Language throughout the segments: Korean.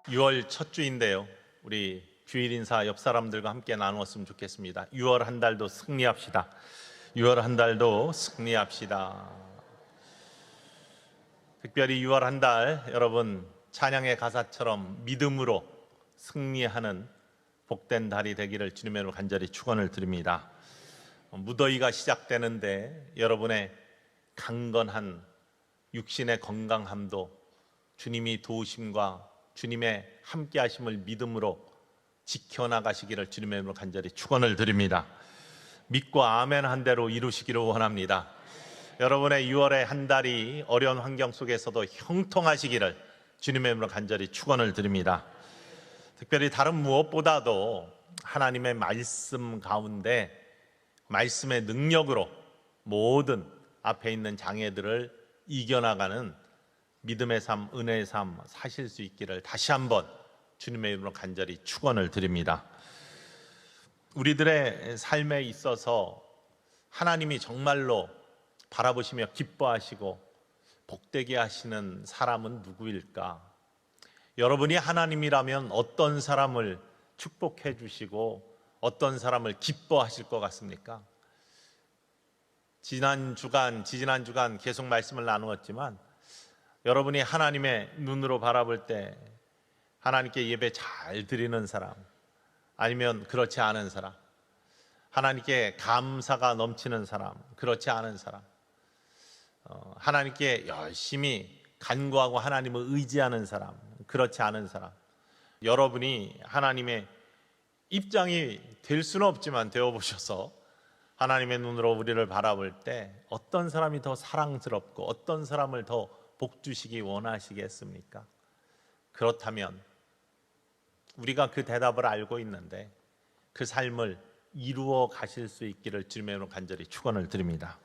6월 첫 주인데요. 우리 주일 인사 옆 사람들과 함께 나누었으면 좋겠습니다. 6월 한 달도 승리합시다. 6월 한 달도 승리합시다. 특별히 6월 한 달 여러분 찬양의 가사처럼 믿음으로 승리하는 복된 달이 되기를 주님의 이름으로 간절히 축원을 드립니다. 무더위가 시작되는데 여러분의 강건한 육신의 건강함도 주님이 도우심과 주님의 함께 하심을 믿음으로 지켜나가시기를 주님의 이름으로 간절히 축원을 드립니다. 믿고 아멘 한 대로 이루시기를 원합니다. 여러분의 6월의 한 달이 어려운 환경 속에서도 형통하시기를 주님의 이름으로 간절히 축원을 드립니다. 특별히 다른 무엇보다도 하나님의 말씀 가운데 말씀의 능력으로 모든 앞에 있는 장애들을 이겨나가는 믿음의 삶, 은혜의 삶 사실 수 있기를 다시 한번 주님의 이름으로 간절히 축원을 드립니다. 우리들의 삶에 있어서 하나님이 정말로 바라보시며 기뻐하시고 복되게 하시는 사람은 누구일까? 여러분이 하나님이라면 어떤 사람을 축복해 주시고 어떤 사람을 기뻐하실 것 같습니까? 지지난 주간 계속 말씀을 나누었지만 여러분이 하나님의 눈으로 바라볼 때 하나님께 예배 잘 드리는 사람, 아니면 그렇지 않은 사람, 하나님께 감사가 넘치는 사람, 그렇지 않은 사람, 하나님께 열심히 간구하고 하나님을 의지하는 사람, 그렇지 않은 사람, 여러분이 하나님의 입장이 될 수는 없지만 되어보셔서 하나님의 눈으로 우리를 바라볼 때 어떤 사람이 더 사랑스럽고 어떤 사람을 더 복 주시기 원하시겠습니까? 그렇다면 우리가 그 대답을 알고 있는데 그 삶을 이루어 가실 수 있기를 주님의 이름으로 간절히 축원을 드립니다.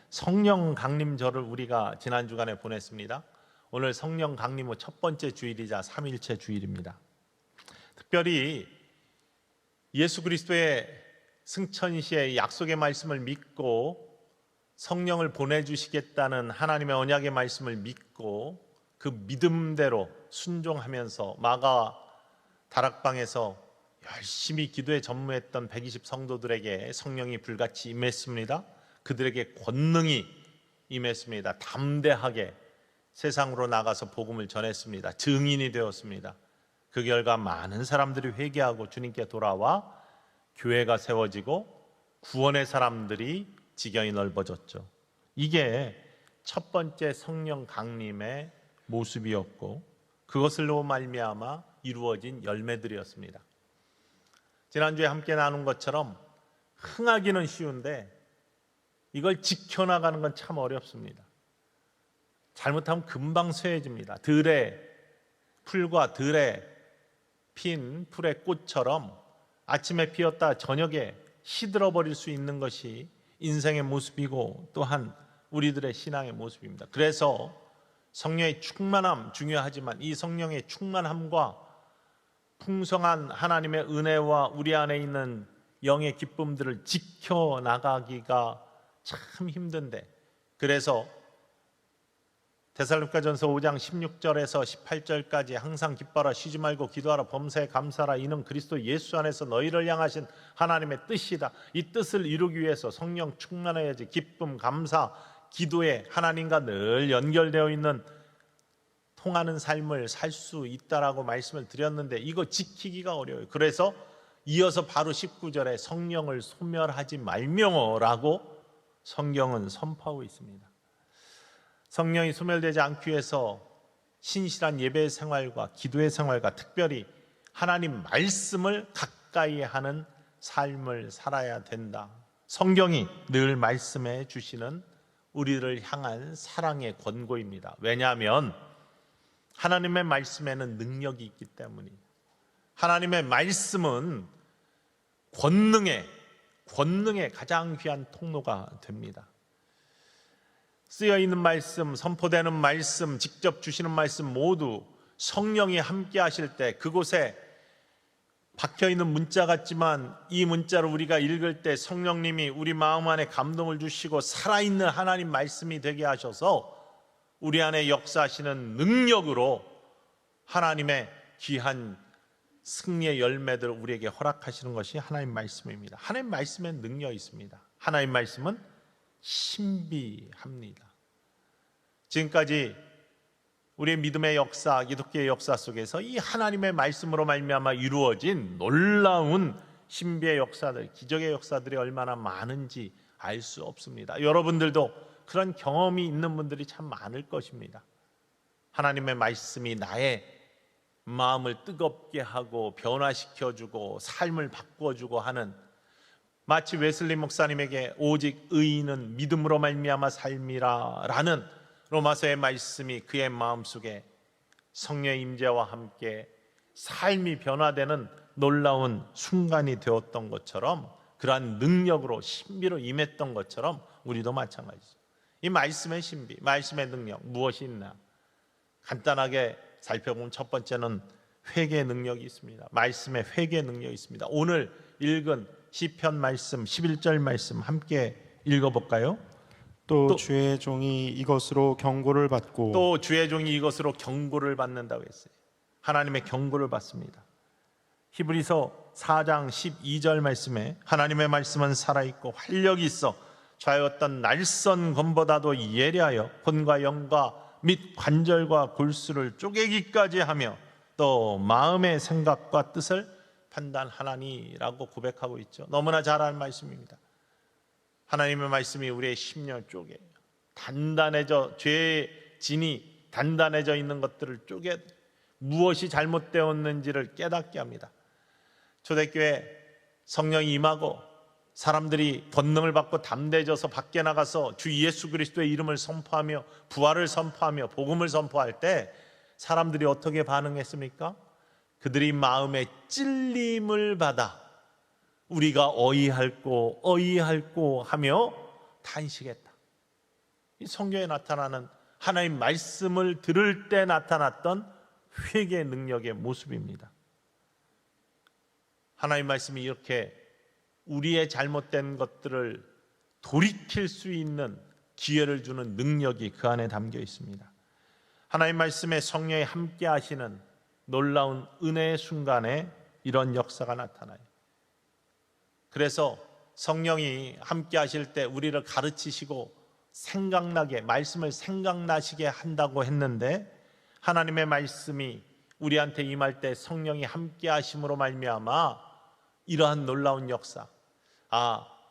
성령 강림절을 우리가 지난 주간에 보냈습니다. 오늘 성령 강림 후 첫 번째 주일이자 3일째 주일입니다. 특별히 예수 그리스도의 승천시의 약속의 말씀을 믿고 성령을 보내주시겠다는 하나님의 언약의 말씀을 믿고 그 믿음대로 순종하면서 마가 다락방에서 열심히 기도에 전무했던 120 성도들에게 성령이 불같이 임했습니다. 그들에게 권능이 임했습니다. 담대하게 세상으로 나가서 복음을 전했습니다. 증인이 되었습니다. 그 결과 많은 사람들이 회개하고 주님께 돌아와 교회가 세워지고 구원의 사람들이 지경이 넓어졌죠. 이게 첫 번째 성령 강림의 모습이었고 그것을로 말미암아 이루어진 열매들이었습니다. 지난주에 함께 나눈 것처럼 흥하기는 쉬운데 이걸 지켜나가는 건 참 어렵습니다. 잘못하면 금방 쇠해집니다. 들의 풀과 들의 핀 풀의 꽃처럼 아침에 피었다 저녁에 시들어버릴 수 있는 것이 인생의 모습이고 또한 우리들의 신앙의 모습입니다. 그래서 성령의 충만함 중요하지만 이 성령의 충만함과 풍성한 하나님의 은혜와 우리 안에 있는 영의 기쁨들을 지켜나가기가 참 힘든데, 그래서 데살로니가전서 5장 16절에서 18절까지 항상 기뻐하라, 쉬지 말고 기도하라, 범사에 감사하라, 이는 그리스도 예수 안에서 너희를 향하신 하나님의 뜻이다. 이 뜻을 이루기 위해서 성령 충만해야지 기쁨, 감사, 기도에 하나님과 늘 연결되어 있는 통하는 삶을 살 수 있다라고 말씀을 드렸는데 이거 지키기가 어려워요. 그래서 이어서 바로 19절에 성령을 소멸하지 말며라고 성경은 선포하고 있습니다. 성령이 소멸되지 않기 위해서 신실한 예배 생활과 기도의 생활과 특별히 하나님 말씀을 가까이 하는 삶을 살아야 된다. 성경이 늘 말씀해 주시는 우리를 향한 사랑의 권고입니다. 왜냐하면 하나님의 말씀에는 능력이 있기 때문입니다. 하나님의 말씀은 권능의 가장 귀한 통로가 됩니다. 쓰여있는 말씀, 선포되는 말씀, 직접 주시는 말씀 모두 성령이 함께 하실 때 그곳에 박혀있는 문자 같지만 이 문자를 우리가 읽을 때 성령님이 우리 마음 안에 감동을 주시고 살아있는 하나님 말씀이 되게 하셔서 우리 안에 역사하시는 능력으로 하나님의 귀한 승리의 열매들을 우리에게 허락하시는 것이 하나님 말씀입니다. 하나님 말씀에 능력이 있습니다. 하나님 말씀은 신비합니다. 지금까지 우리의 믿음의 역사, 기독교의 역사 속에서 이 하나님의 말씀으로 말미암아 이루어진 놀라운 신비의 역사들, 기적의 역사들이 얼마나 많은지 알 수 없습니다. 여러분들도 그런 경험이 있는 분들이 참 많을 것입니다. 하나님의 말씀이 나의 마음을 뜨겁게 하고 변화시켜주고 삶을 바꾸어주고 하는, 마치 웨슬리 목사님에게 오직 의인은 믿음으로 말미암아 삶이라 라는 로마서의 말씀이 그의 마음속에 성령의 임재와 함께 삶이 변화되는 놀라운 순간이 되었던 것처럼, 그러한 능력으로 신비로 임했던 것처럼 우리도 마찬가지죠. 이 말씀의 신비, 말씀의 능력 무엇이 있나? 간단하게 살펴보면 첫 번째는 회개의 능력이 있습니다. 말씀의 회개의 능력이 있습니다. 오늘 읽은 시편 말씀 11절 말씀 함께 읽어볼까요? 또 주의 종이 이것으로 경고를 받고, 또 주의 종이 이것으로 경고를 받는다고 했어요. 하나님의 경고를 받습니다. 히브리서 4장 12절 말씀에 하나님의 말씀은 살아있고 활력이 있어 좌였던 날선 검보다도 예리하여魂과 영과 및 관절과 골수를 쪼개기까지 하며 또 마음의 생각과 뜻을 판단하나니라고 고백하고 있죠. 너무나 잘 아는 말씀입니다. 하나님의 말씀이 우리의 심령을 쪼개요. 단단해져, 죄의 진이 단단해져 있는 것들을 쪼개, 무엇이 잘못되었는지를 깨닫게 합니다. 초대교회 성령이 임하고 사람들이 권능을 받고 담대해져서 밖에 나가서 주 예수 그리스도의 이름을 선포하며 부활을 선포하며 복음을 선포할 때 사람들이 어떻게 반응했습니까? 그들이 마음에 찔림을 받아 우리가 어이할꼬 하며 탄식했다. 이 성경에 나타나는 하나님 말씀을 들을 때 나타났던 회개 능력의 모습입니다. 하나님 말씀이 이렇게 우리의 잘못된 것들을 돌이킬 수 있는 기회를 주는 능력이 그 안에 담겨 있습니다. 하나님 말씀에 성령이 함께 하시는 놀라운 은혜의 순간에 이런 역사가 나타나요. 그래서 성령이 함께 하실 때 우리를 가르치시고 생각나게, 말씀을 생각나시게 한다고 했는데, 하나님의 말씀이 우리한테 임할 때 성령이 함께 하심으로 말미암아 이러한 놀라운 역사,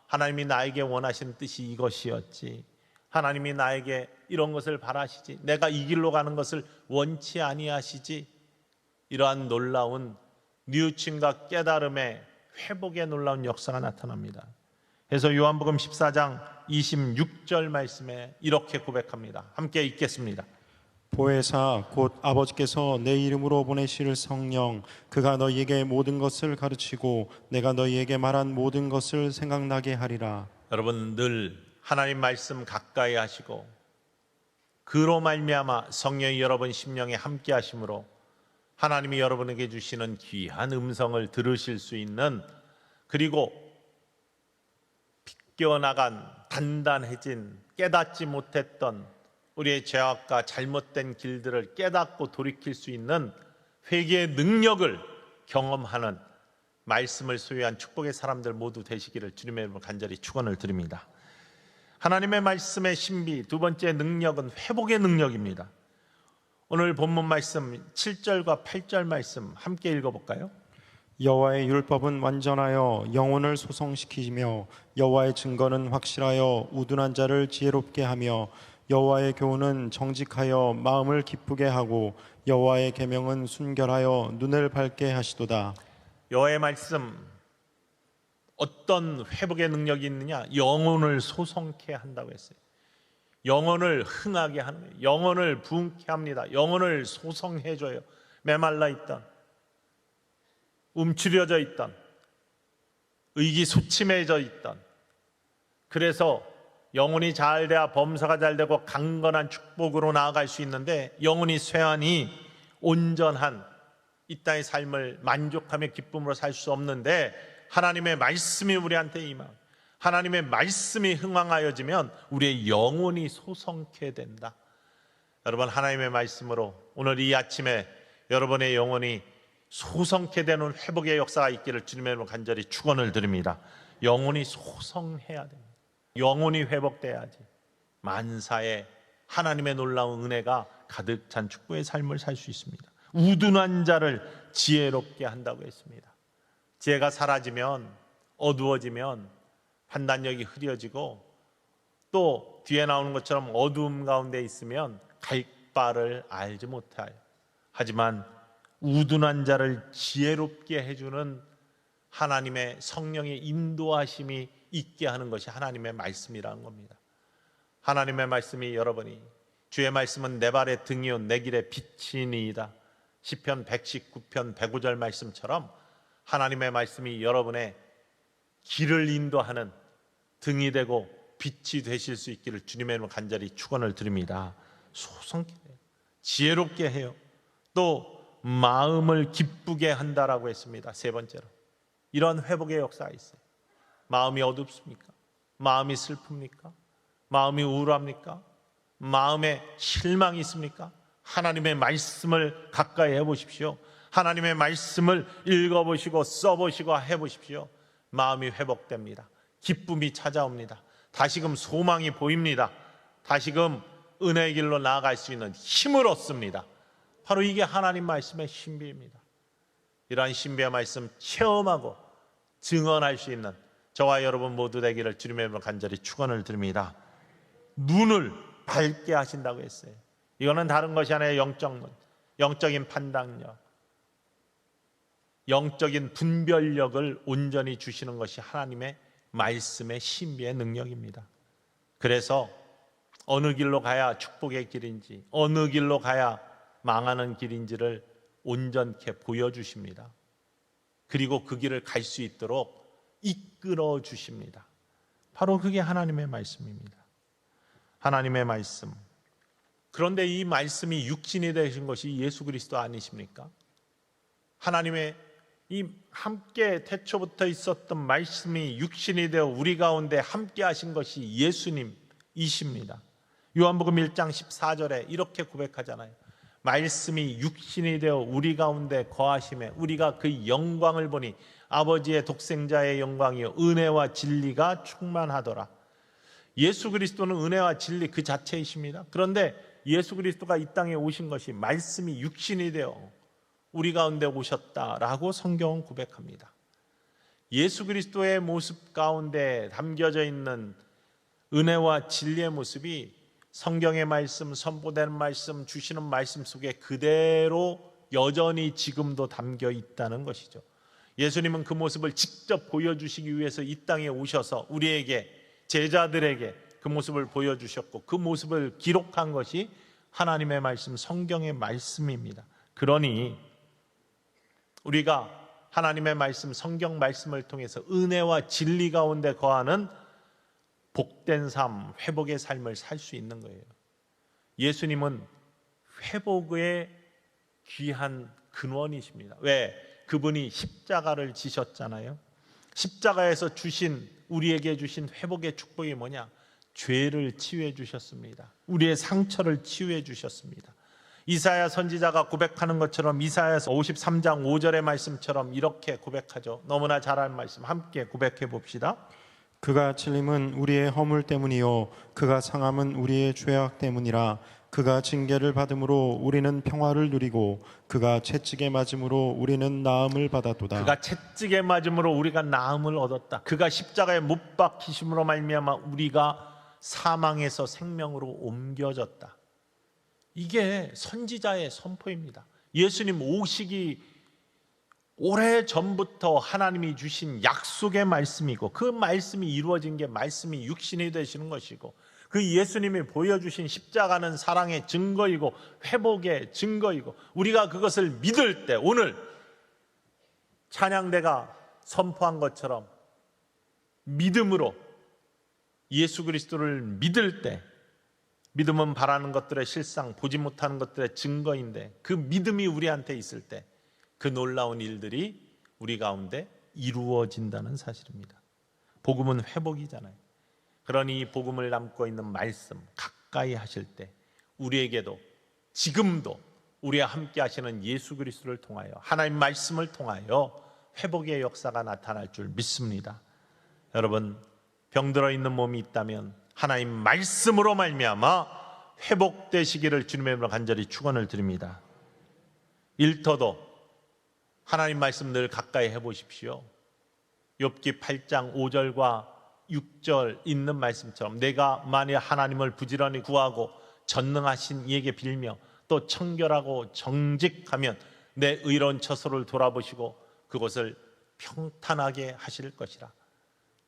하나님이 나에게 원하시는 뜻이 이것이었지, 하나님이 나에게 이런 것을 바라시지, 내가 이 길로 가는 것을 원치 아니하시지, 이러한 놀라운 뉘우침과 깨달음의 회복의 놀라운 역사가 나타납니다. 그래서 요한복음 14장 26절 말씀에 이렇게 고백합니다. 함께 읽겠습니다. 보혜사 곧 아버지께서 내 이름으로 보내실 성령, 그가 너희에게 모든 것을 가르치고 내가 너희에게 말한 모든 것을 생각나게 하리라. 여러분, 늘 하나님 말씀 가까이 하시고 그로 말미암아 성령이 여러분 심령에 함께 하심으로 하나님이 여러분에게 주시는 귀한 음성을 들으실 수 있는, 그리고 비껴나간 단단해진 깨닫지 못했던 우리의 죄악과 잘못된 길들을 깨닫고 돌이킬 수 있는 회개의 능력을 경험하는 말씀을 소유한 축복의 사람들 모두 되시기를 주님의 이름으로 간절히 축원을 드립니다. 하나님의 말씀의 신비, 두 번째 능력은 회복의 능력입니다. 오늘 본문 말씀 7절과 8절 말씀 함께 읽어볼까요? 여호와의 율법은 완전하여 영혼을 소성시키며 여호와의 증거는 확실하여 우둔한 자를 지혜롭게 하며 여호와의 교훈은 정직하여 마음을 기쁘게 하고 여호와의 계명은 순결하여 눈을 밝게 하시도다. 여호와의 말씀, 어떤 회복의 능력이 있느냐? 영혼을 소성케 한다고 했어요. 영혼을 흥하게 하는 거예요. 영혼을 부흥케 합니다. 영혼을 소성해줘요. 메말라 있던, 움츠려져 있던, 의기소침해져 있던, 그래서 영혼이 잘 돼야 범사가 잘 되고 강건한 축복으로 나아갈 수 있는데, 영혼이 쇠하니 온전한 이 땅의 삶을 만족하며 기쁨으로 살 수 없는데, 하나님의 말씀이 우리한테 임하고 하나님의 말씀이 흥왕하여지면 우리의 영혼이 소성케 된다. 여러분, 하나님의 말씀으로 오늘 이 아침에 여러분의 영혼이 소성케 되는 회복의 역사가 있기를 주님의 이름으로 간절히 축원을 드립니다. 영혼이 소성해야 됩니다. 영혼이 회복돼야지 만사에 하나님의 놀라운 은혜가 가득 찬 축복의 삶을 살 수 있습니다. 우둔한 자를 지혜롭게 한다고 했습니다. 지혜가 사라지면, 어두워지면 판단력이 흐려지고, 또 뒤에 나오는 것처럼 어두움 가운데 있으면 갈 바를 알지 못해요. 하지만 우둔한 자를 지혜롭게 해주는 하나님의 성령의 인도하심이 있게 하는 것이 하나님의 말씀이라는 겁니다. 하나님의 말씀이 여러분이, 주의 말씀은 내 발의 등이요 내 길의 빛이니이다. 시편 119편 105절 말씀처럼 하나님의 말씀이 여러분의 길을 인도하는 등이 되고 빛이 되실 수 있기를 주님의 이름으로 간절히 축원을 드립니다. 소성케 해요. 지혜롭게 해요. 또 마음을 기쁘게 한다라고 했습니다. 세 번째로, 이런 회복의 역사가 있어요. 마음이 어둡습니까? 마음이 슬픕니까? 마음이 우울합니까? 마음에 실망이 있습니까? 하나님의 말씀을 가까이 해보십시오. 하나님의 말씀을 읽어보시고 써보시고 해보십시오. 마음이 회복됩니다. 기쁨이 찾아옵니다. 다시금 소망이 보입니다. 다시금 은혜의 길로 나아갈 수 있는 힘을 얻습니다. 바로 이게 하나님 말씀의 신비입니다. 이러한 신비의 말씀 체험하고 증언할 수 있는 저와 여러분 모두 되기를 주님의 이름으로 간절히 축원을 드립니다. 눈을 밝게 하신다고 했어요. 이거는 다른 것이 아니라 영적 눈, 영적인 판단력, 영적인 분별력을 온전히 주시는 것이 하나님의 말씀의 신비의 능력입니다. 그래서 어느 길로 가야 축복의 길인지, 어느 길로 가야 망하는 길인지를 온전케 보여주십니다. 그리고 그 길을 갈 수 있도록 이끌어 주십니다. 바로 그게 하나님의 말씀입니다. 하나님의 말씀. 그런데 이 말씀이 육신이 되신 것이 예수 그리스도 아니십니까? 하나님의 이 함께 태초부터 있었던 말씀이 육신이 되어 우리 가운데 함께 하신 것이 예수님이십니다. 요한복음 1장 14절에 이렇게 고백하잖아요. 말씀이 육신이 되어 우리 가운데 거하심에 우리가 그 영광을 보니 아버지의 독생자의 영광이요 은혜와 진리가 충만하더라. 예수 그리스도는 은혜와 진리 그 자체이십니다. 그런데 예수 그리스도가 이 땅에 오신 것이 말씀이 육신이 되어 우리 가운데 오셨다라고 성경은 고백합니다. 예수 그리스도의 모습 가운데 담겨져 있는 은혜와 진리의 모습이 성경의 말씀, 선포되는 말씀, 주시는 말씀 속에 그대로 여전히 지금도 담겨 있다는 것이죠. 예수님은 그 모습을 직접 보여주시기 위해서 이 땅에 오셔서 우리에게, 제자들에게 그 모습을 보여주셨고 그 모습을 기록한 것이 하나님의 말씀, 성경의 말씀입니다. 그러니 우리가 하나님의 말씀, 성경 말씀을 통해서 은혜와 진리 가운데 거하는 복된 삶, 회복의 삶을 살 수 있는 거예요. 예수님은 회복의 귀한 근원이십니다. 왜? 그분이 십자가를 지셨잖아요. 십자가에서 주신, 우리에게 주신 회복의 축복이 뭐냐? 죄를 치유해 주셨습니다. 우리의 상처를 치유해 주셨습니다. 이사야 선지자가 고백하는 것처럼 이사야서 53장 5절의 말씀처럼 이렇게 고백하죠. 너무나 잘 아는 말씀 함께 고백해 봅시다. 그가 찔림은 우리의 허물 때문이요 그가 상함은 우리의 죄악 때문이라. 그가 징계를 받음으로 우리는 평화를 누리고 그가 채찍에 맞음으로 우리는 나음을 받았도다. 그가 채찍에 맞음으로 우리가 나음을 얻었다. 그가 십자가에 못 박히심으로 말미암아 우리가 사망에서 생명으로 옮겨졌다. 이게 선지자의 선포입니다. 예수님 오시기 오래전부터 하나님이 주신 약속의 말씀이고 그 말씀이 이루어진 게 말씀이 육신이 되시는 것이고 그 예수님이 보여주신 십자가는 사랑의 증거이고 회복의 증거이고 우리가 그것을 믿을 때, 오늘 찬양대가 선포한 것처럼 믿음으로 예수 그리스도를 믿을 때, 믿음은 바라는 것들의 실상, 보지 못하는 것들의 증거인데 그 믿음이 우리한테 있을 때 그 놀라운 일들이 우리 가운데 이루어진다는 사실입니다. 복음은 회복이잖아요. 그러니 이 복음을 담고 있는 말씀 가까이 하실 때 우리에게도 지금도 우리와 함께 하시는 예수 그리스도를 통하여 하나님 말씀을 통하여 회복의 역사가 나타날 줄 믿습니다. 여러분, 병들어 있는 몸이 있다면 하나님 말씀으로 말미암아 회복되시기를 주님의 이름으로 간절히 축원을 드립니다. 일터도 하나님 말씀 늘 가까이 해보십시오. 욥기 8장 5절과 6절 있는 말씀처럼 내가 만일 하나님을 부지런히 구하고 전능하신 이에게 빌며 또 청결하고 정직하면 내 의로운 처소를 돌아보시고 그것을 평탄하게 하실 것이라.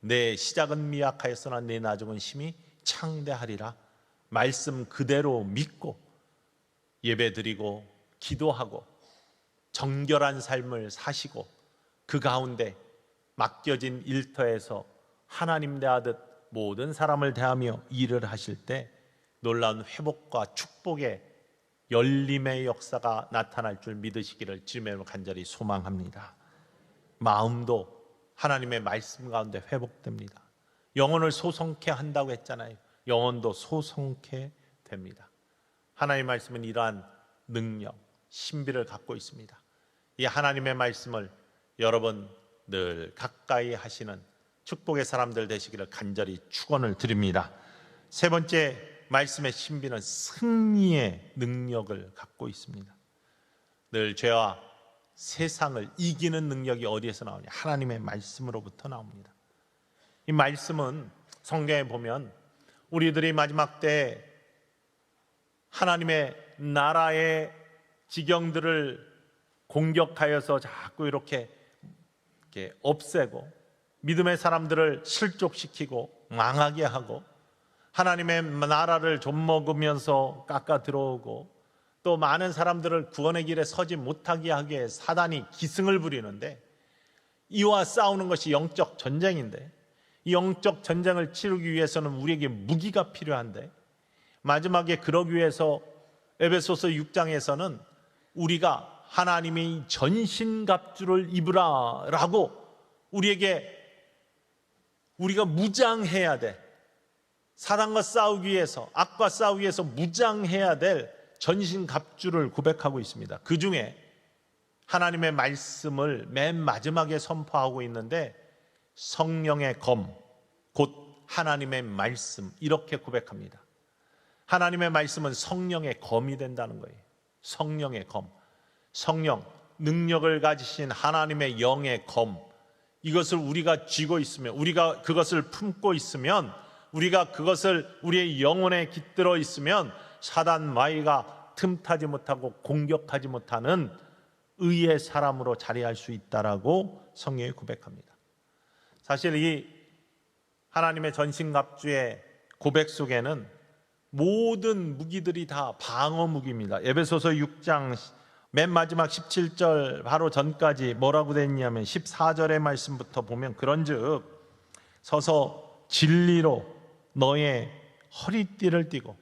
내 시작은 미약하였으나 내 나중은 심히 창대하리라. 말씀 그대로 믿고 예배드리고 기도하고 정결한 삶을 사시고 그 가운데 맡겨진 일터에서 하나님 대하듯 모든 사람을 대하며 일을 하실 때 놀라운 회복과 축복의 열림의 역사가 나타날 줄 믿으시기를 주님의 간절히 소망합니다. 마음도 하나님의 말씀 가운데 회복됩니다. 영혼을 소성케 한다고 했잖아요. 영혼도 소성케 됩니다. 하나님의 말씀은 이러한 능력, 신비를 갖고 있습니다. 이 하나님의 말씀을 여러분 늘 가까이 하시는 축복의 사람들 되시기를 간절히 축원을 드립니다. 세 번째 말씀의 신비는 승리의 능력을 갖고 있습니다. 늘 죄와 세상을 이기는 능력이 어디에서 나오냐? 하나님의 말씀으로부터 나옵니다. 이 말씀은 성경에 보면 우리들이 마지막 때 하나님의 나라의 지경들을 공격하여서 자꾸 이렇게 없애고 믿음의 사람들을 실족시키고 망하게 하고 하나님의 나라를 좀먹으면서 깎아 들어오고 또 많은 사람들을 구원의 길에 서지 못하게 하기에 사단이 기승을 부리는데, 이와 싸우는 것이 영적 전쟁인데 이 영적 전쟁을 치르기 위해서는 우리에게 무기가 필요한데, 마지막에 그러기 위해서 에베소서 6장에서는 우리가 하나님의 전신갑주를 입으라 라고 우리가 무장해야 돼. 사단과 싸우기 위해서, 악과 싸우기 위해서 무장해야 될 전신갑주를 고백하고 있습니다. 그 중에 하나님의 말씀을 맨 마지막에 선포하고 있는데 성령의 검, 곧 하나님의 말씀, 이렇게 고백합니다. 하나님의 말씀은 성령의 검이 된다는 거예요. 성령의 검, 성령, 능력을 가지신 하나님의 영의 검, 이것을 우리가 쥐고 있으면, 우리가 그것을 품고 있으면, 우리가 그것을 우리의 영혼에 깃들어 있으면 사단 마귀가 틈타지 못하고 공격하지 못하는 의의 사람으로 자리할 수 있다라고 성경이 고백합니다. 사실 이 하나님의 전신갑주의 고백 속에는 모든 무기들이 다 방어 무기입니다. 에베소서 6장 맨 마지막 17절 바로 전까지 뭐라고 됐냐면 14절의 말씀부터 보면 그런즉 서서 진리로 너의 허리띠를 띠고,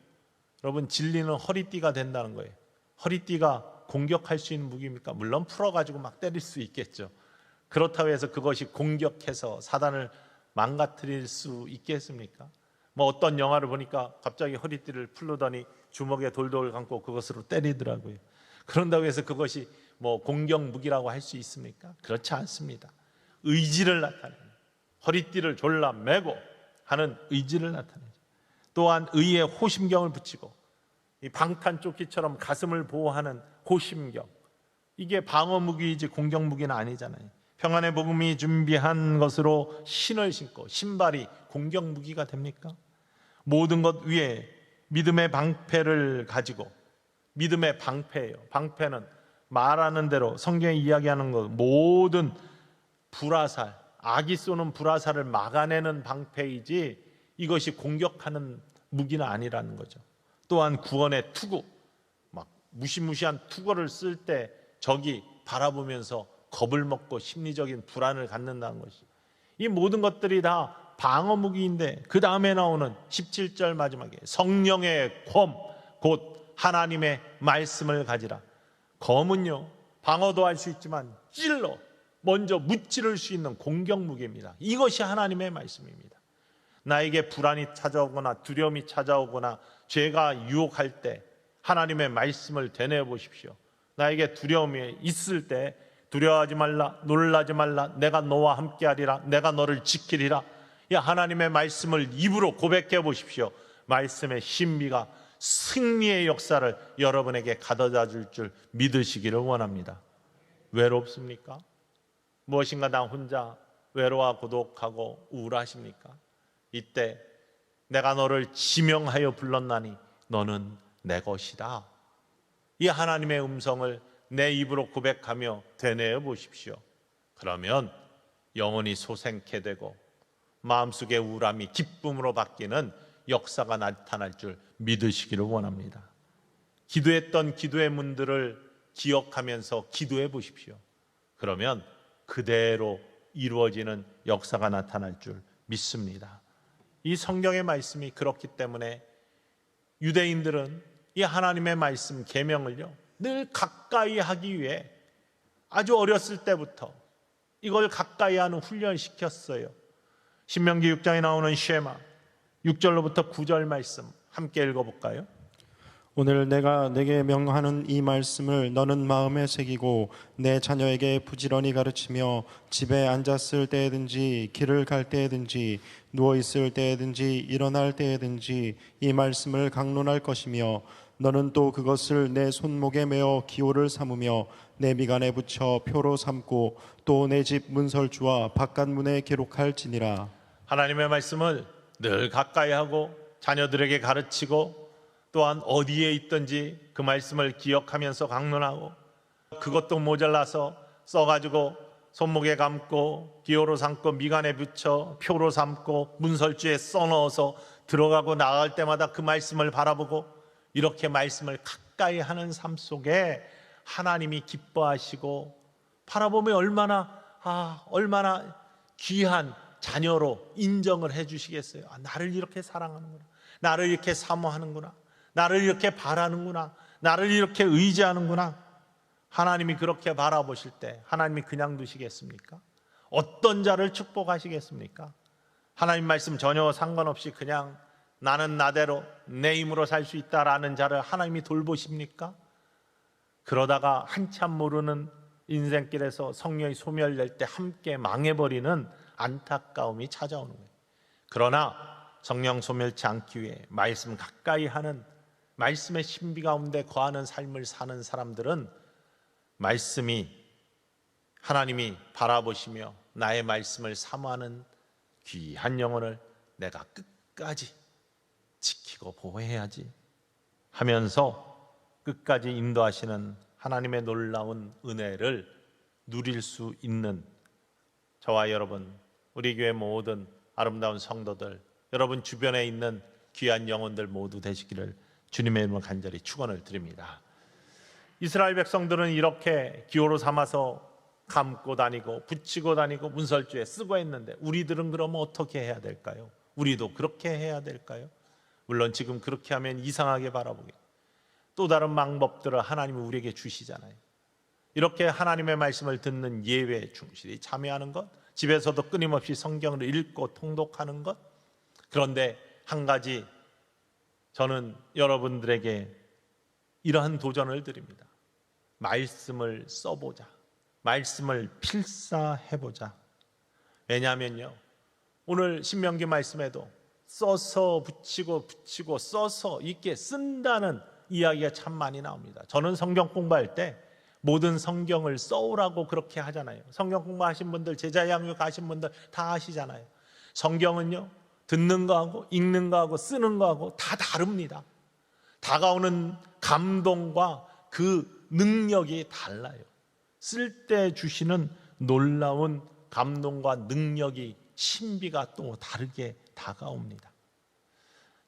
여러분 진리는 허리띠가 된다는 거예요. 허리띠가 공격할 수 있는 무기입니까? 물론 풀어가지고 막 때릴 수 있겠죠. 그렇다고 해서 그것이 공격해서 사단을 망가뜨릴 수 있겠습니까? 뭐 어떤 영화를 보니까 갑자기 허리띠를 풀르더니 주먹에 돌돌 감고 그것으로 때리더라고요. 그런다고 해서 그것이 뭐 공격 무기라고 할 수 있습니까? 그렇지 않습니다. 의지를 나타내는, 허리띠를 졸라 매고 하는 의지를 나타내죠. 또한 의의 호심경을 붙이고 이 방탄조끼처럼 가슴을 보호하는 호심경, 이게 방어 무기이지 공격 무기는 아니잖아요. 평안의 복음이 준비한 것으로 신을 신고, 신발이 공격 무기가 됩니까? 모든 것 위에 믿음의 방패를 가지고, 믿음의 방패예요. 방패는 말하는 대로 성경이 이야기하는 것, 모든 불화살, 악이 쏘는 불화살을 막아내는 방패이지 이것이 공격하는 무기는 아니라는 거죠. 또한 구원의 투구, 막 무시무시한 투구를 쓸 때 적이 바라보면서 겁을 먹고 심리적인 불안을 갖는다는 것이, 이 모든 것들이 다 방어 무기인데 그 다음에 나오는 17절 마지막에 성령의 검, 곧 하나님의 말씀을 가지라. 검은요, 방어도 할 수 있지만 찔러 먼저 무찌를 수 있는 공격 무기입니다. 이것이 하나님의 말씀입니다. 나에게 불안이 찾아오거나 두려움이 찾아오거나 죄가 유혹할 때 하나님의 말씀을 되뇌어 보십시오. 나에게 두려움이 있을 때 두려워하지 말라, 놀라지 말라, 내가 너와 함께하리라, 내가 너를 지키리라. 이 하나님의 말씀을 입으로 고백해 보십시오. 말씀의 신비가 승리의 역사를 여러분에게 가져다 줄 줄 믿으시기를 원합니다. 외롭습니까? 무엇인가 나 혼자 외로워 고독하고 우울하십니까? 이때 내가 너를 지명하여 불렀나니 너는 내 것이다. 이 하나님의 음성을 내 입으로 고백하며 되뇌어 보십시오. 그러면 영혼이 소생케 되고 마음속의 우울함이 기쁨으로 바뀌는 역사가 나타날 줄 믿으시기를 원합니다. 기도했던 기도의 문들을 기억하면서 기도해 보십시오. 그러면 그대로 이루어지는 역사가 나타날 줄 믿습니다. 이 성경의 말씀이 그렇기 때문에 유대인들은 이 하나님의 말씀 계명을요 늘 가까이 하기 위해 아주 어렸을 때부터 이걸 가까이 하는 훈련을 시켰어요. 신명기 6장에 나오는 쉐마 6절로부터 9절 말씀 함께 읽어볼까요? 오늘 내가 내게 명하는 이 말씀을 너는 마음에 새기고 내 자녀에게 부지런히 가르치며 집에 앉았을 때든지 길을 갈 때든지 누워 있을 때든지 일어날 때든지 이 말씀을 강론할 것이며 너는 또 그것을 내 손목에 메어 기호를 삼으며 내 미간에 붙여 표로 삼고 또 내 집 문설주와 바깥 문에 기록할지니라. 하나님의 말씀을 늘 가까이 하고 자녀들에게 가르치고 또한 어디에 있든지 그 말씀을 기억하면서 강론하고 그것도 모자라서 써가지고 손목에 감고 기호로 삼고 미간에 붙여 표로 삼고 문설주에 써넣어서 들어가고 나갈 때마다 그 말씀을 바라보고 이렇게 말씀을 가까이 하는 삶 속에 하나님이 기뻐하시고 바라보면 얼마나 귀한 자녀로 인정을 해주시겠어요. 나를 이렇게 사랑하는구나, 나를 이렇게 사모하는구나, 나를 이렇게 바라는구나, 나를 이렇게 의지하는구나. 하나님이 그렇게 바라보실 때 하나님이 그냥 두시겠습니까? 어떤 자를 축복하시겠습니까? 하나님 말씀 전혀 상관없이 그냥 나는 나대로 내 힘으로 살 수 있다라는 자를 하나님이 돌보십니까? 그러다가 한참 모르는 인생길에서 성령이 소멸될 때 함께 망해버리는 안타까움이 찾아오는 거예요. 그러나 성령 소멸치 않기 위해 말씀 가까이 하는 말씀의 신비 가운데 거하는 삶을 사는 사람들은 말씀이 하나님이 바라보시며 나의 말씀을 사모하는 귀한 영혼을 내가 끝까지 지키고 보호해야지 하면서 끝까지 인도하시는 하나님의 놀라운 은혜를 누릴 수 있는 저와 여러분, 우리 교회 모든 아름다운 성도들, 여러분 주변에 있는 귀한 영혼들 모두 되시기를 주님의 이름으로 간절히 축원을 드립니다. 이스라엘 백성들은 이렇게 기호로 삼아서 감고 다니고 붙이고 다니고 문설주에 쓰고 했는데 우리들은 그러면 어떻게 해야 될까요? 우리도 그렇게 해야 될까요? 물론 지금 그렇게 하면 이상하게 바라보게 또 다른 방법들을 하나님이 우리에게 주시잖아요. 이렇게 하나님의 말씀을 듣는 예배에 충실히 참여하는 것, 집에서도 끊임없이 성경을 읽고 통독하는 것. 그런데 한 가지 저는 여러분들에게 이러한 도전을 드립니다. 말씀을 써보자. 말씀을 필사해보자. 왜냐하면요, 오늘 신명기 말씀에도 써서 붙이고 써서 이렇게 쓴다는 이야기가 참 많이 나옵니다. 저는 성경 공부할 때 모든 성경을 써오라고 그렇게 하잖아요. 성경 공부하신 분들, 제자 양육 가신 분들 다 아시잖아요. 성경은요, 듣는 거하고 읽는 거하고 쓰는 거하고 다 다릅니다. 다가오는 감동과 그 능력이 달라요. 쓸 때 주시는 놀라운 감동과 능력이 신비가 또 다르게 다가옵니다.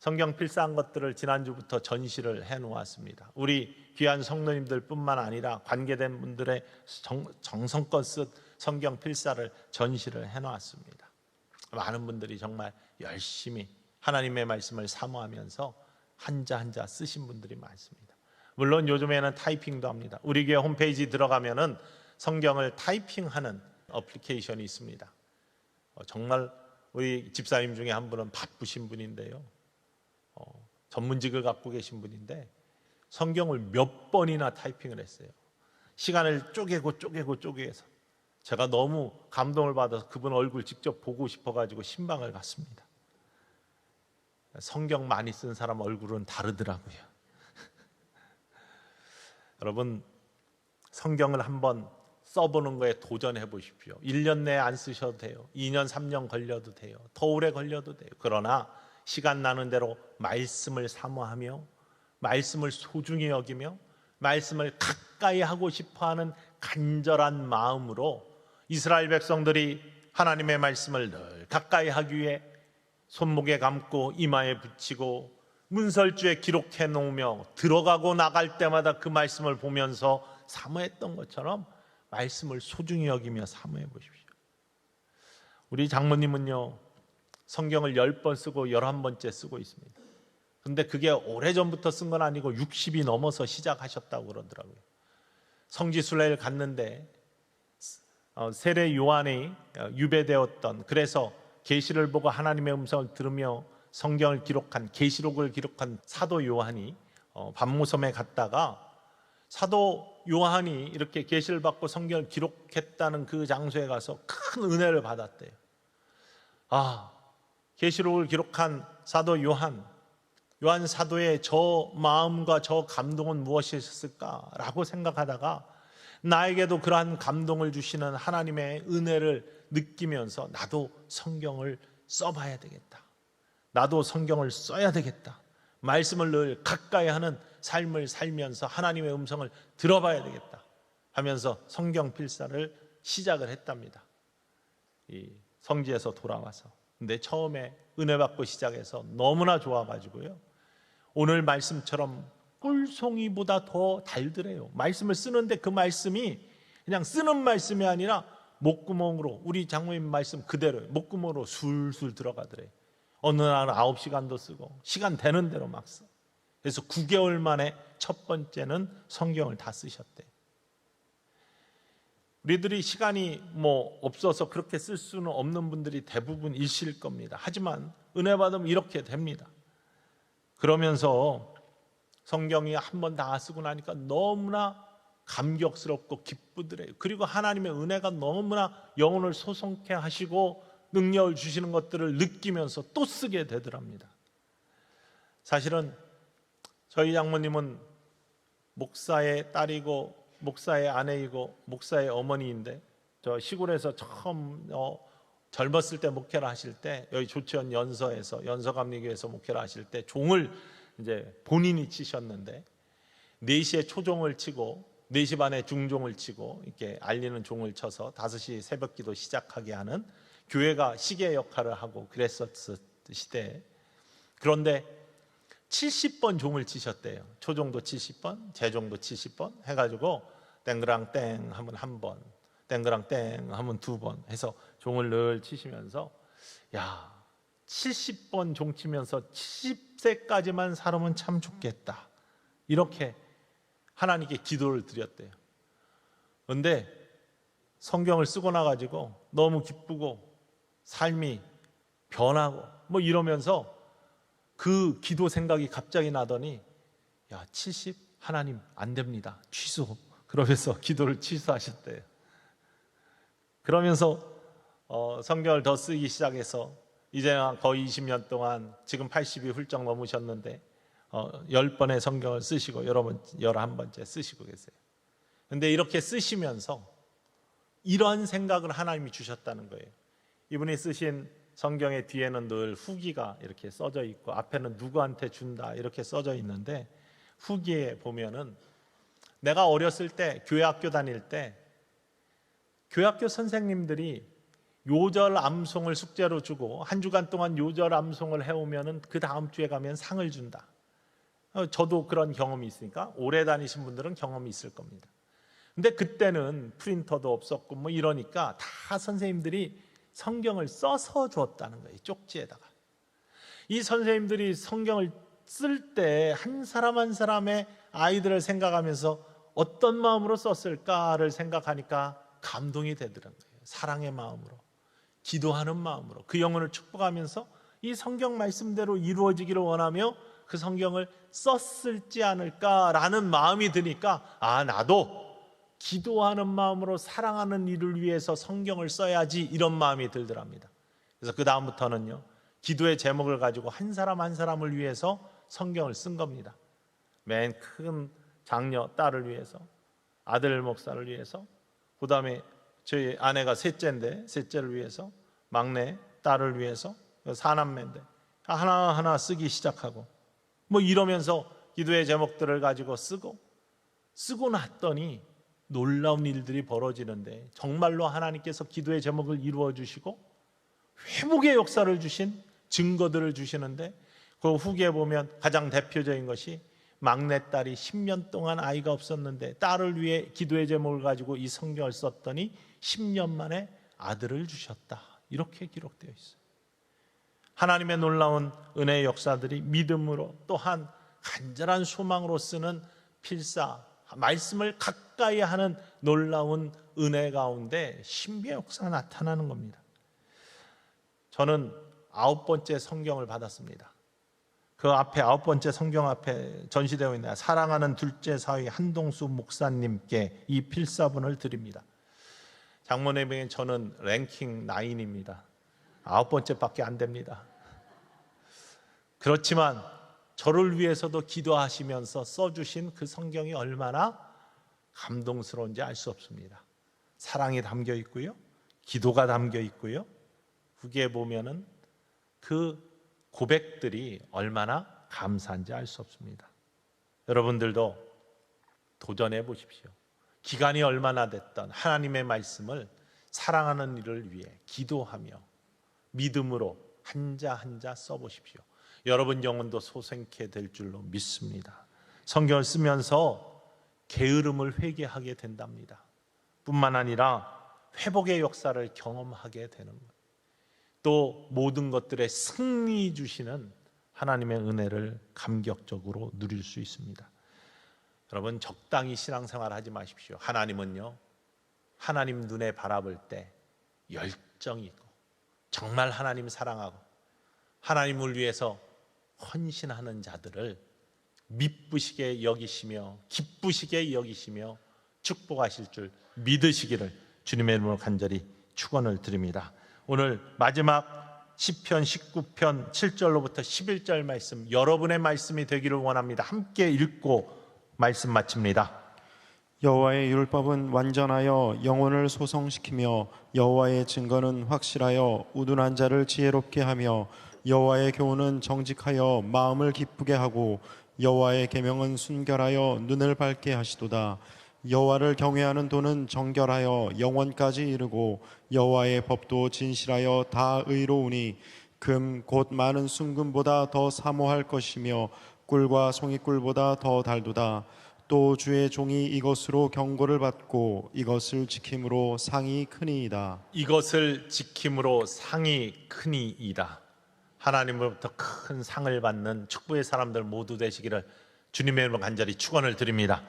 성경 필사한 것들을 지난주부터 전시를 해놓았습니다. 우리 귀한 성도님들 뿐만 아니라 관계된 분들의 정성껏 쓴 성경 필사를 전시를 해놓았습니다. 많은 분들이 정말 열심히 하나님의 말씀을 사모하면서 한자 한자 쓰신 분들이 많습니다. 물론 요즘에는 타이핑도 합니다. 우리 교회 홈페이지 들어가면은 성경을 타이핑하는 어플리케이션이 있습니다. 정말 우리 집사님 중에 한 분은 바쁘신 분인데요, 전문직을 갖고 계신 분인데 성경을 몇 번이나 타이핑을 했어요. 시간을 쪼개서 제가 너무 감동을 받아서 그분 얼굴 직접 보고 싶어가지고 신방을 갔습니다. 성경 많이 쓴 사람 얼굴은 다르더라고요. 여러분, 성경을 한번 써보는 거에 도전해 보십시오. 1년 내에 안 쓰셔도 돼요. 2년, 3년 걸려도 돼요. 더 오래 걸려도 돼요. 그러나 시간 나는 대로 말씀을 사모하며 말씀을 소중히 여기며 말씀을 가까이 하고 싶어하는 간절한 마음으로 이스라엘 백성들이 하나님의 말씀을 늘 가까이 하기 위해 손목에 감고 이마에 붙이고 문설주에 기록해 놓으며 들어가고 나갈 때마다 그 말씀을 보면서 사모했던 것처럼 말씀을 소중히 여기며 사모해 보십시오. 우리 장모님은요, 성경을 10번 쓰고 11번째 쓰고 있습니다. 근데 그게 오래전부터 쓴 건 아니고 60이 넘어서 시작하셨다고 그러더라고요. 성지순례를 갔는데 세례 요한이 유배되었던, 그래서 계시를 보고 하나님의 음성을 들으며 성경을 기록한, 계시록을 기록한 사도 요한이 밤모섬에 갔다가 사도 요한이 이렇게 계시를 받고 성경을 기록했다는 그 장소에 가서 큰 은혜를 받았대요. 계시록을 기록한 사도 요한 사도의 저 마음과 저 감동은 무엇이었을까라고 생각하다가 나에게도 그러한 감동을 주시는 하나님의 은혜를 느끼면서 나도 성경을 써봐야 되겠다. 나도 성경을 써야 되겠다. 말씀을 늘 가까이 하는 삶을 살면서 하나님의 음성을 들어봐야 되겠다 하면서 성경 필사를 시작을 했답니다. 이 성지에서 돌아와서. 근데 처음에 은혜 받고 시작해서 너무나 좋아가지고요, 오늘 말씀처럼 꿀송이보다 더 달더래요. 말씀을 쓰는데 그 말씀이 그냥 쓰는 말씀이 아니라 목구멍으로, 우리 장모님 말씀 그대로 목구멍으로 술술 들어가더래요. 어느 날은 9시간도 쓰고 시간 되는 대로 막 써. 그래서 9개월 만에 첫 번째는 성경을 다 쓰셨대요. 우리들이 시간이 없어서 그렇게 쓸 수는 없는 분들이 대부분이실 겁니다. 하지만 은혜 받으면 이렇게 됩니다. 그러면서 성경이 한 번 다 쓰고 나니까 너무나 감격스럽고 기쁘더래요. 그리고 하나님의 은혜가 너무나 영혼을 소송케 하시고 능력을 주시는 것들을 느끼면서 또 쓰게 되더랍니다. 사실은 저희 장모님은 목사의 딸이고 목사의 아내이고 목사의 어머니인데, 저 시골에서 처음 젊었을 때 목회를 하실 때 여기 조치원 연서에서 연서감리교회에서 목회를 하실 때 종을 이제 본인이 치셨는데 4시에 초종을 치고 4시 반에 중종을 치고 이렇게 알리는 종을 쳐서 5시 새벽기도 시작하게 하는, 교회가 시계 역할을 하고 그랬었을 시대에, 그런데 70번 종을 치셨대요. 초종도 70번, 재종도 70번 해가지고 땡그랑 땡 하면 1번, 땡그랑 땡 하면 2번 해서 종을 늘 치시면서 70번 종 치면서 70세까지만 살으면 참 좋겠다, 이렇게 하나님께 기도를 드렸대요. 그런데 성경을 쓰고 나가지고 너무 기쁘고 삶이 변하고 이러면서 그 기도 생각이 갑자기 나더니 70 하나님 안 됩니다, 취소. 그러면서 기도를 취소하셨대요. 그러면서 성경을 더 쓰기 시작해서 이제 거의 20년 동안, 지금 80이 훌쩍 넘으셨는데 10번의 성경을 쓰시고 여러분 11번째 쓰시고 계세요. 그런데 이렇게 쓰시면서 이런 생각을 하나님이 주셨다는 거예요. 이분이 쓰신 성경의 뒤에는 늘 후기가 이렇게 써져 있고 앞에는 누구한테 준다 이렇게 써져 있는데, 후기에 보면은 내가 어렸을 때 교회 학교 다닐 때 교회 학교 선생님들이 요절 암송을 숙제로 주고 한 주간 동안 요절 암송을 해오면은 그 다음 주에 가면 상을 준다. 저도 그런 경험이 있으니까 오래 다니신 분들은 경험이 있을 겁니다. 근데 그때는 프린터도 없었고 이러니까 다 선생님들이 성경을 써서 줬다는 거예요. 쪽지에다가. 이 선생님들이 성경을 쓸 때 한 사람 한 사람의 아이들을 생각하면서 어떤 마음으로 썼을까를 생각하니까 감동이 되더라고요. 사랑의 마음으로, 기도하는 마음으로 그 영혼을 축복하면서 이 성경 말씀대로 이루어지기를 원하며 그 성경을 썼을지 않을까라는 마음이 드니까 나도 기도하는 마음으로 사랑하는 이를 위해서 성경을 써야지, 이런 마음이 들더랍니다. 그래서 그 다음부터는요, 기도의 제목을 가지고 한 사람 한 사람을 위해서 성경을 쓴 겁니다. 맨 큰 장녀 딸을 위해서, 아들 목사를 위해서, 그 다음에 저희 아내가 셋째인데 셋째를 위해서, 막내 딸을 위해서, 사남매인데 하나하나 쓰기 시작하고, 뭐 이러면서 기도의 제목들을 가지고 쓰고 났더니 놀라운 일들이 벌어지는데, 정말로 하나님께서 기도의 제목을 이루어 주시고 회복의 역사를 주신 증거들을 주시는데, 그 후기에 보면 가장 대표적인 것이 막내딸이 10년 동안 아이가 없었는데 딸을 위해 기도의 제목을 가지고 이 성경을 썼더니 10년 만에 아들을 주셨다, 이렇게 기록되어 있어요. 하나님의 놀라운 은혜의 역사들이 믿음으로, 또한 간절한 소망으로 쓰는 필사, 말씀을 가까이 하는 놀라운 은혜 가운데 신비의 역사가 나타나는 겁니다. 저는 9번째 성경을 받았습니다. 그 앞에 9번째 성경 앞에 전시되어 있는 사랑하는 둘째 사위 한동수 목사님께 이 필사본을 드립니다. 장모님에게 저는 랭킹 9입니다. 9번째밖에 안 됩니다. 그렇지만 저를 위해서도 기도하시면서 써주신 그 성경이 얼마나 감동스러운지 알 수 없습니다. 사랑이 담겨 있고요, 기도가 담겨 있고요, 후기에 보면은 그 고백들이 얼마나 감사한지 알 수 없습니다. 여러분들도 도전해 보십시오. 기간이 얼마나 됐던 하나님의 말씀을 사랑하는 일을 위해 기도하며 믿음으로 한자 한자 써보십시오. 여러분 영혼도 소생케 될 줄로 믿습니다. 성경을 쓰면서 게으름을 회개하게 된답니다. 뿐만 아니라 회복의 역사를 경험하게 되는 것, 또 모든 것들의 승리 주시는 하나님의 은혜를 감격적으로 누릴 수 있습니다. 여러분, 적당히 신앙생활 하지 마십시오. 하나님은요, 하나님 눈에 바라볼 때 열정이 있고 정말 하나님 사랑하고 하나님을 위해서 헌신하는 자들을 미쁘시게 여기시며 기쁘시게 여기시며 축복하실 줄 믿으시기를 주님의 이름으로 간절히 축원을 드립니다. 오늘 마지막 시편 19편 7절로부터 11절 말씀, 여러분의 말씀이 되기를 원합니다. 함께 읽고 말씀 마칩니다. 여호와의 율법은 완전하여 영혼을 소성시키며 여호와의 증거는 확실하여 우둔한 자를 지혜롭게 하며 여호와의 교훈은 정직하여 마음을 기쁘게 하고 여호와의 계명은 순결하여 눈을 밝게 하시도다. 여호와를 경외하는 도는 정결하여 영원까지 이르고 여호와의 법도 진실하여 다 의로우니 금 곧 많은 순금보다 더 사모할 것이며 꿀과 송이꿀보다 더 달도다. 또 주의 종이 이것으로 경고를 받고 이것을 지킴으로 상이 크니이다. 이것을 지킴으로 상이 크니이다. 하나님으로부터 큰 상을 받는 축복의 사람들 모두 되시기를 주님의 이름으로 간절히 축원을 드립니다.